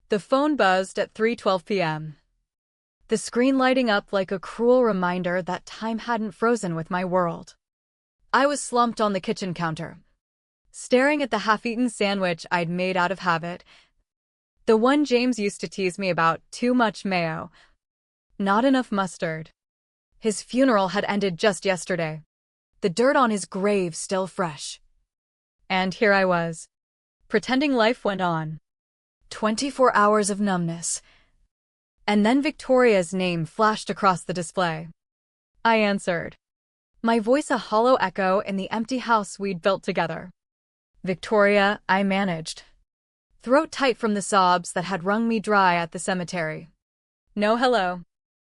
The phone buzzed at 3:12 p.m., the screen lighting up like a cruel reminder that time hadn't frozen with my world. I was slumped on the kitchen counter, staring at the half-eaten sandwich I'd made out of habit. The one James used to tease me about: too much mayo, not enough mustard. His funeral had ended just yesterday, the dirt on his grave still fresh. And here I was, pretending life went on. 24 hours of numbness. And then Victoria's name flashed across the display. I answered, my voice a hollow echo in the empty house we'd built together. Victoria, I managed, throat tight from the sobs that had wrung me dry at the cemetery. No hello.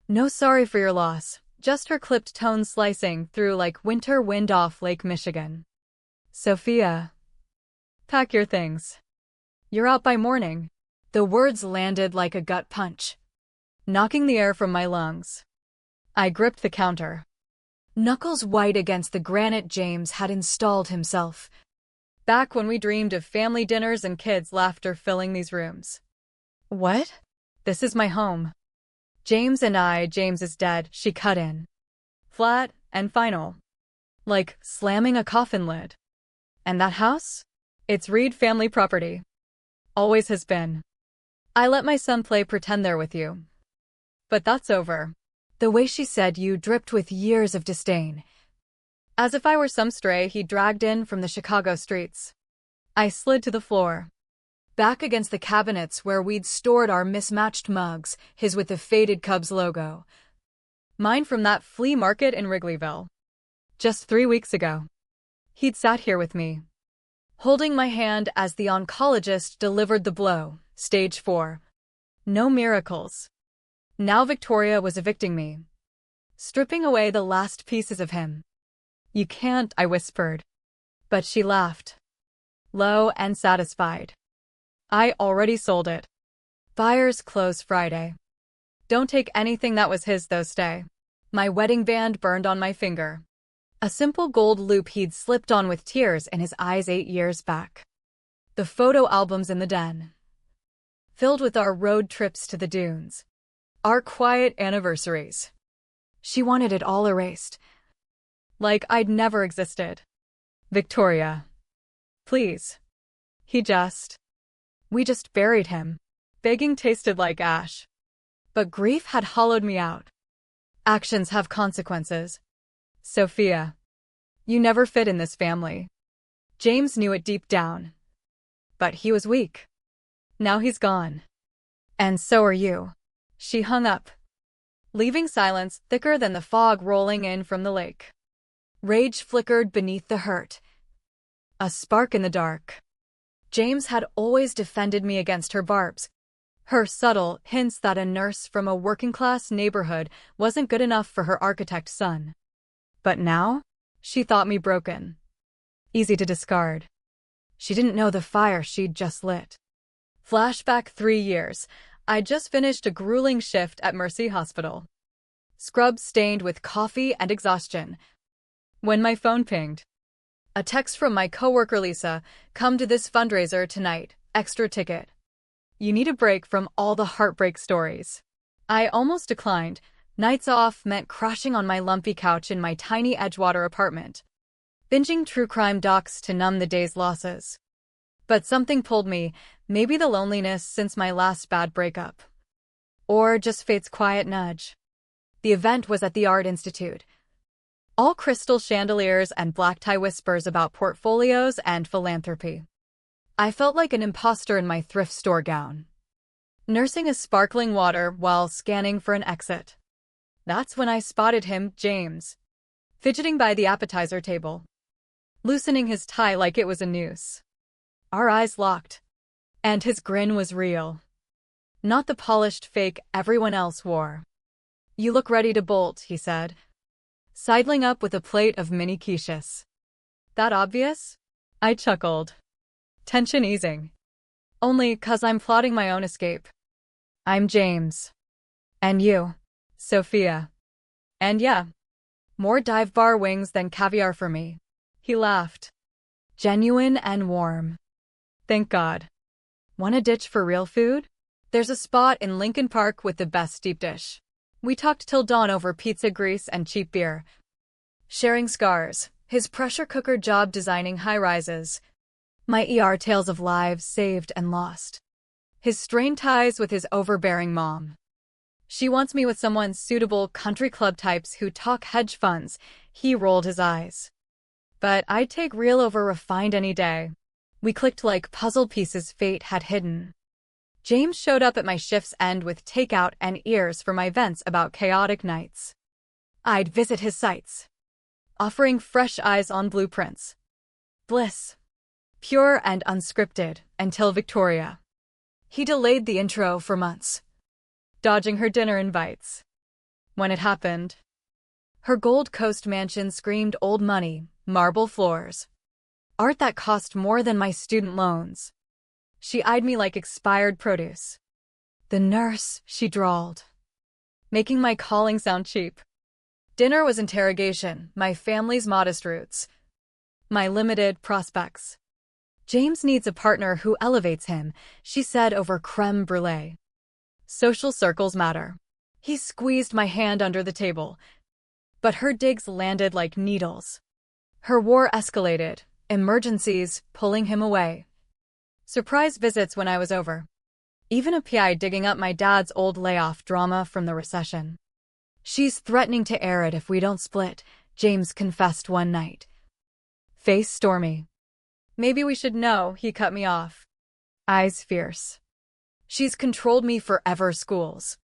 No sorry for your loss, just her clipped tones slicing through like winter wind off Lake Michigan. Sophia, pack your things. You're out by morning. The words landed like a gut punch, knocking the air from my lungs. I gripped the counter, knuckles white against the granite James had installed himself. Back when we dreamed of family dinners and kids' laughter filling these rooms. What? This is my home. James is dead, she cut in. Flat and final. Like slamming a coffin lid. And that house? It's Reed family property. Always has been. I let my son play pretend there with you. But that's over. The way she said you dripped with years of disdain. As if I were some stray he dragged in from the Chicago streets. I slid to the floor, back against the cabinets where we'd stored our mismatched mugs, his with the faded Cubs logo. Mine from that flea market in Wrigleyville. Just 3 weeks ago. He'd sat here with me, holding my hand as the oncologist delivered the blow. Stage 4. No miracles. Now Victoria was evicting me, stripping away the last pieces of him. You can't, I whispered. But she laughed, low and satisfied. I already sold it. Buyers close Friday. Don't take anything that was his though, stay. My wedding band burned on my finger. A simple gold loop he'd slipped on with tears in his eyes 8 years back. The photo albums in the den, filled with our road trips to the dunes. Our quiet anniversaries. She wanted it all erased. Like I'd never existed. Victoria. Please. We just buried him. Begging tasted like ash. But grief had hollowed me out. Actions have consequences. Sophia. You never fit in this family. James knew it deep down. But he was weak. Now he's gone. And so are you. She hung up, leaving silence thicker than the fog rolling in from the lake. Rage flickered beneath the hurt. A spark in the dark. James had always defended me against her barbs. Her subtle hints that a nurse from a working-class neighborhood wasn't good enough for her architect son. But now, she thought me broken. Easy to discard. She didn't know the fire she'd just lit. Flashback 3 years. I'd just finished a grueling shift at Mercy Hospital. Scrubs stained with coffee and exhaustion. When my phone pinged. A text from my coworker Lisa, come to this fundraiser tonight, extra ticket. You need a break from all the heartbreak stories. I almost declined. Nights off meant crashing on my lumpy couch in my tiny Edgewater apartment, binging true crime docs to numb the day's losses. But something pulled me, maybe the loneliness since my last bad breakup. Or just fate's quiet nudge. The event was at the Art Institute. All crystal chandeliers and black tie whispers about portfolios and philanthropy. I felt like an imposter in my thrift store gown, nursing a sparkling water while scanning for an exit. That's when I spotted him, James, fidgeting by the appetizer table, loosening his tie like it was a noose. Our eyes locked, and his grin was real. Not the polished fake everyone else wore. You look ready to bolt, he said, sidling up with a plate of mini quiches. That obvious? I chuckled. Tension easing. Only 'cause I'm plotting my own escape. I'm James. And you, Sophia. And yeah, more dive bar wings than caviar for me. He laughed. Genuine and warm. Thank God. Want a ditch for real food? There's a spot in Lincoln Park with the best deep dish. We talked till dawn over pizza grease and cheap beer. Sharing scars, his pressure cooker job designing high-rises. My tales of lives saved and lost. His strained ties with his overbearing mom. She wants me with someone suitable, country club types who talk hedge funds. He rolled his eyes. But I'd take real over refined any day. We clicked like puzzle pieces fate had hidden. James showed up at my shift's end with takeout and ears for my vents about chaotic nights. I'd visit his sites, offering fresh eyes on blueprints. Bliss. Pure and unscripted, until Victoria. He delayed the intro for months, dodging her dinner invites. When it happened, her Gold Coast mansion screamed old money, marble floors. Art that cost more than my student loans. She eyed me like expired produce. The nurse, she drawled, making my calling sound cheap. Dinner was interrogation, my family's modest roots, my limited prospects. James needs a partner who elevates him, she said over creme brulee. Social circles matter. He squeezed my hand under the table, but her digs landed like needles. Her war escalated, emergencies pulling him away. Surprise visits when I was over. Even a PI digging up my dad's old layoff drama from the recession. She's threatening to air it if we don't split, James confessed one night. Face stormy. Maybe we should know, he cut me off. Eyes fierce. She's controlled me forever. Schools.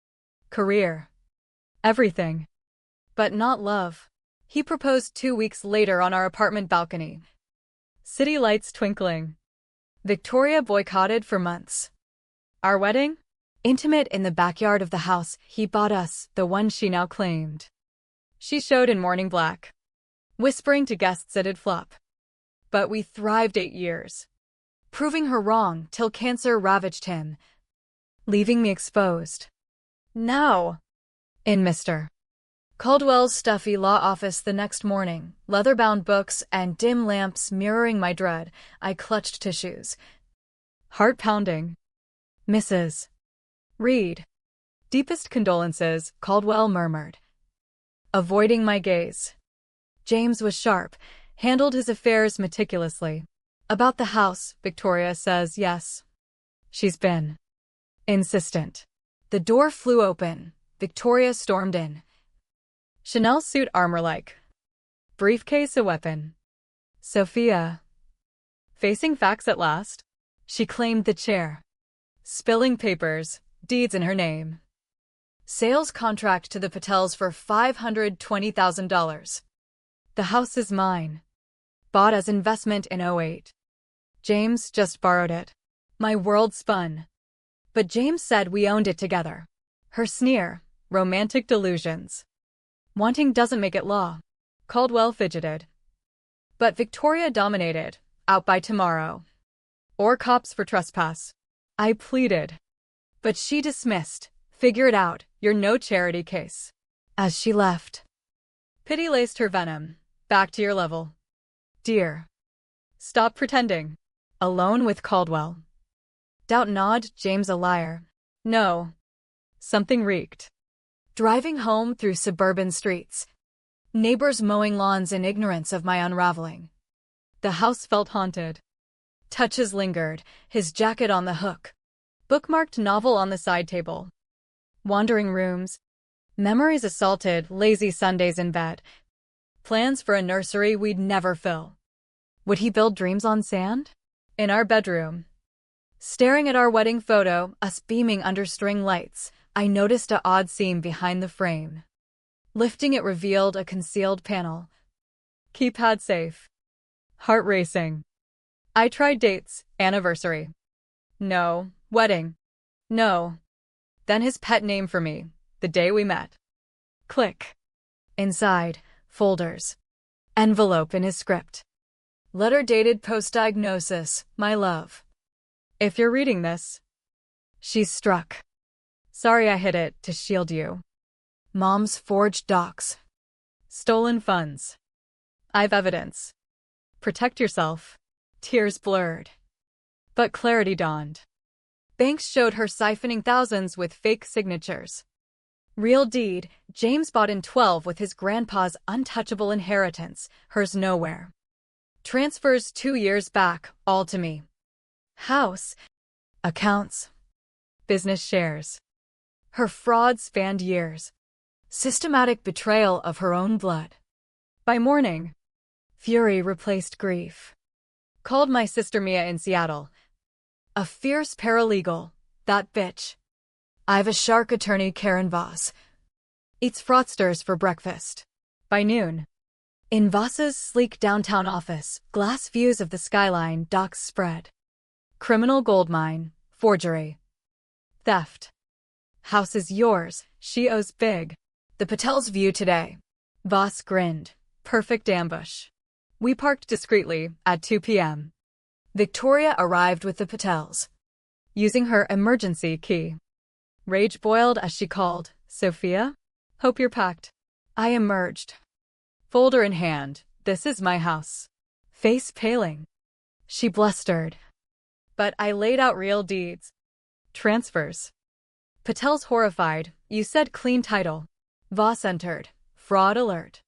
Career. Everything. But not love. He proposed 2 weeks later on our apartment balcony. City lights twinkling. Victoria boycotted for months. Our wedding? Intimate in the backyard of the house he bought us, the one she now claimed. She showed in morning black, whispering to guests it'd flop. But we thrived 8 years, proving her wrong till cancer ravaged him, leaving me exposed. Now, in Mr. Caldwell's stuffy law office the next morning, leather-bound books and dim lamps mirroring my dread, I clutched tissues. Heart pounding. Mrs. Reed. Deepest condolences, Caldwell murmured, avoiding my gaze. James was sharp, handled his affairs meticulously. About the house, Victoria says yes. She's been insistent. The door flew open. Victoria stormed in. Chanel suit armor-like. Briefcase a weapon. Sophia. Facing facts at last. She claimed the chair. Spilling papers, deeds in her name. Sales contract to the Patels for $520,000. The house is mine. Bought as investment in '08. James just borrowed it. My world spun. But James said we owned it together. Her sneer, romantic delusions. Wanting doesn't make it law. Caldwell fidgeted. But Victoria dominated, out by tomorrow. Or cops for trespass. I pleaded. But she dismissed. Figure it out, you're no charity case. As she left. Pity laced her venom. Back to your level. Dear. Stop pretending. Alone with Caldwell. Doubt nod, James a liar. No. Something reeked. Driving home through suburban streets. Neighbors mowing lawns in ignorance of my unraveling. The house felt haunted. Touches lingered, his jacket on the hook. Bookmarked novel on the side table. Wandering rooms. Memories assaulted, lazy Sundays in bed. Plans for a nursery we'd never fill. Would he build dreams on sand? In our bedroom. Staring at our wedding photo, us beaming under string lights, I noticed an odd seam behind the frame. Lifting it revealed a concealed panel. Keypad safe. Heart racing. I tried dates, anniversary. No. Wedding. No. Then his pet name for me, the day we met. Click. Inside, folders. Envelope in his script. Letter dated post-diagnosis, my love. If you're reading this. She's struck. Sorry I hid it to shield you. Mom's forged docs. Stolen funds. I've evidence. Protect yourself. Tears blurred. But clarity dawned. Banks showed her siphoning thousands with fake signatures. Real deed, James bought in 12 with his grandpa's untouchable inheritance, hers nowhere. Transfers 2 years back, all to me. House, accounts, business shares. Her fraud spanned years. Systematic betrayal of her own blood. By morning, fury replaced grief. Called my sister Mia in Seattle. A fierce paralegal, that bitch. I've a shark attorney, Karen Voss. Eats fraudsters for breakfast. By noon, in Voss's sleek downtown office, glass views of the skyline, docks spread. Criminal goldmine, forgery, theft. House is yours, she owes big. The Patels' view today. Voss grinned. Perfect ambush. We parked discreetly at 2 p.m. Victoria arrived with the Patels, using her emergency key. Rage boiled as she called, Sophia? Hope you're packed. I emerged. Folder in hand, this is my house. Face paling. She blustered. But I laid out real deeds. Transfers. Patel's horrified, you said clean title. Voss entered. Fraud alert.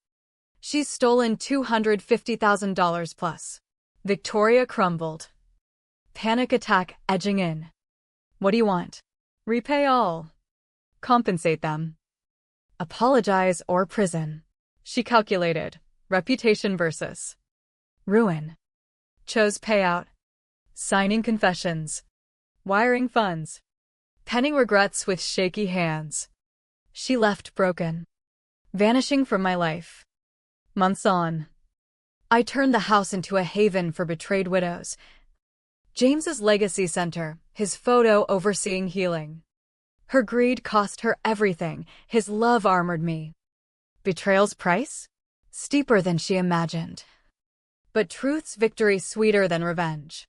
She's stolen $250,000 plus. Victoria crumbled. Panic attack edging in. What do you want? Repay all. Compensate them. Apologize or prison. She calculated. Reputation versus ruin. Chose payout. Signing confessions. Wiring funds. Penning regrets with shaky hands. She left broken. Vanishing from my life. Months on. I turned the house into a haven for betrayed widows. James's legacy center, his photo overseeing healing. Her greed cost her everything, his love armored me. Betrayal's price? Steeper than she imagined. But truth's victory sweeter than revenge.